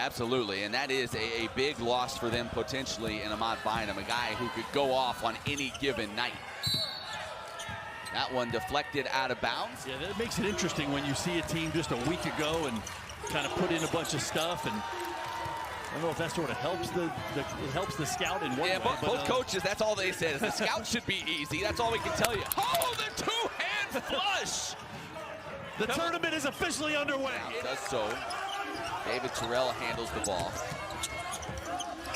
absolutely, and that is a big loss for them potentially in Ahmad Bynum, a guy who could go off on any given night. That one deflected out of bounds. Yeah, that makes it interesting when you see a team just a week ago and kind of put in a bunch of stuff, and I don't know if that sort of helps the scout in one way. Yeah, both coaches, that's all they said is the scout should be easy. That's all we can tell you. Oh, the two-hand flush! The tournament is officially underway. It does so. David Terrell handles the ball.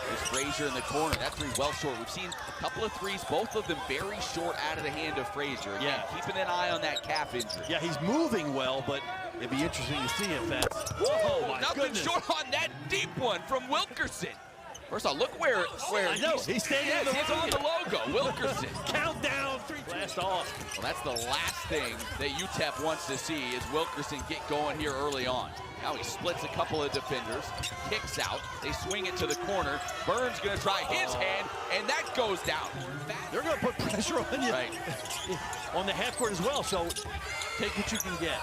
There's Frazier in the corner. That three well short. We've seen a couple of threes, both of them very short out of the hand of Frazier. Again, yeah, keeping an eye on that calf injury. Yeah, he's moving well, but it'd be interesting to see if that's... Whoa, my nothing goodness. Short on that deep one from Wilkerson. First of all, look where I know, he's standing on the he's on the logo, Wilkerson. Countdown, 3, blast off. Well, that's the last thing that Utep wants to see is Wilkerson get going here early on. Now he splits a couple of defenders, kicks out, they swing it to the corner. Burns gonna try his hand, and that goes down. They're gonna put pressure on you. Right. On the half court as well, so take what you can get.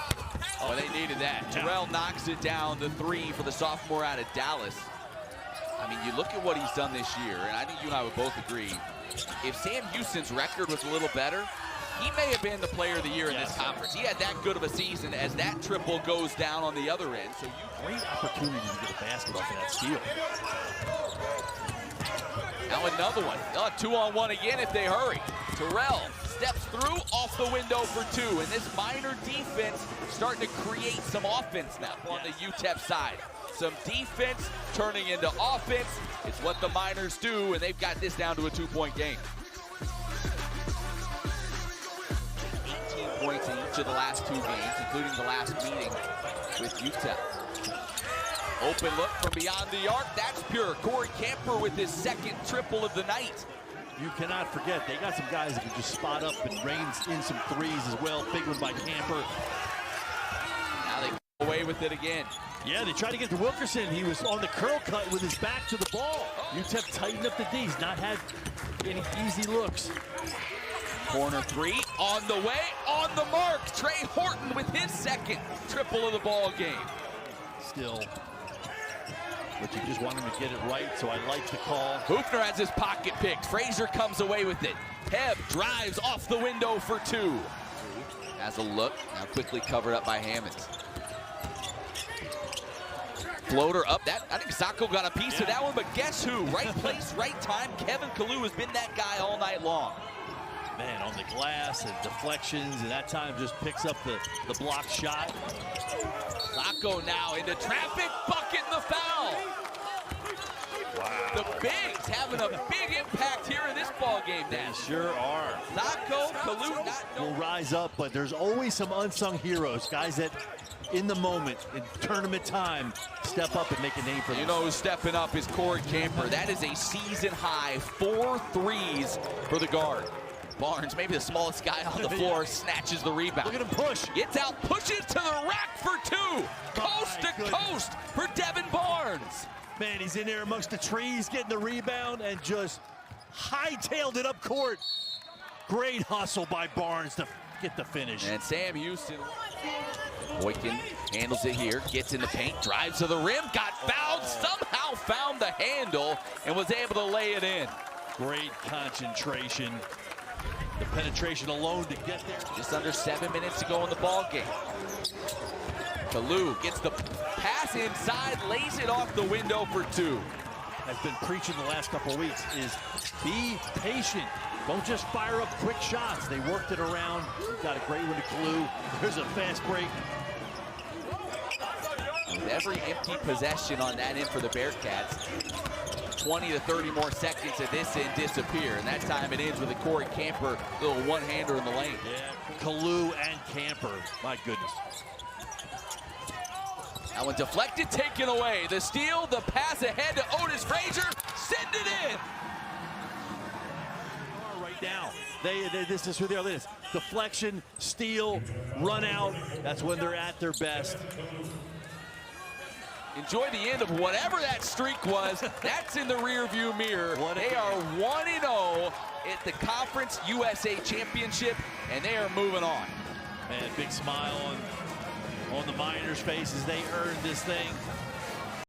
Oh, they needed that. Terrell knocks it down, the three for the sophomore out of Dallas. I mean, you look at what he's done this year, and I think you and I would both agree, if Sam Houston's record was a little better, he may have been the player of the year in this conference. He had that good of a season as that triple goes down on the other end. So great opportunity to get a basket off of that steal. Now another one. 2-on-1 again if they hurry. Terrell steps through, off the window for two. And this minor defense starting to create some offense now on the Utep side. Some defense turning into offense. It's what the Miners do, and they've got this down to a 2-point game. 18 points in each of the last 2 games, including the last meeting with Utep. Open look from beyond the arc. That's pure. Corey Camper with his second triple of the night. You cannot forget, they got some guys that can just spot up and rain in some threes as well. Big one by Camper. Now they go away with it again. Yeah, they tried to get to Wilkerson. He was on the curl cut with his back to the ball. Utep tightened up the D. He's not had any easy looks. Corner three on the way, on the mark. Trey Horton with his second triple of the ball game. Still, but you just want him to get it right, so I like the call. Hoofner has his pocket picked. Frazier comes away with it. Heb drives off the window for two. Has a look, now quickly covered up by Hammonds. Floater up, that I think Sacco got a piece of that one, but guess who? Right place, right time. Kevin Kalu has been that guy all night long. Man, on the glass and deflections, and that time just picks up the block shot. Sacco now into traffic, bucket and the foul. Wow. The bigs having a big impact here in this ball game now. They sure are. Sacco, Kalu will rise up, but there's always some unsung heroes, guys that in the moment, in tournament time, step up and make a name for them. You know who's stepping up is Corey Camper. That is a season high 4 threes for the guard. Barnes, maybe the smallest guy on the floor, snatches the rebound. Look at him push. Gets out, pushes to the rack for two. Coast to coast for Devin Barnes. Man, he's in there amongst the trees, getting the rebound, and just hightailed it up court. Great hustle by Barnes to get the finish. And Sam Houston. Boykin handles it here, gets in the paint, drives to the rim, got fouled, somehow found the handle, and was able to lay it in. Great concentration. The penetration alone to get there. Just under 7 minutes to go in the ball game. Kalu gets the pass inside, lays it off the window for two. Has been preaching the last couple of weeks is be patient. Don't just fire up quick shots. They worked it around. Got a great one to Kalu. There's a fast break. With every empty possession on that end for the Bearcats, 20 to 30 more seconds of this end disappear. And that time it ends with a Corey Camper little one-hander in the lane. Yeah, Kalu and Camper. My goodness. That one deflected, taken away. The steal, the pass ahead to Otis Frazier. Send it in. Right now, this is who they are. This deflection, steal, run out. That's when they're at their best. Enjoy the end of whatever that streak was. That's in the rearview mirror. They are 1-0 at the Conference USA Championship, and they are moving on. Man, big smile on the Miners' faces. They earned this thing.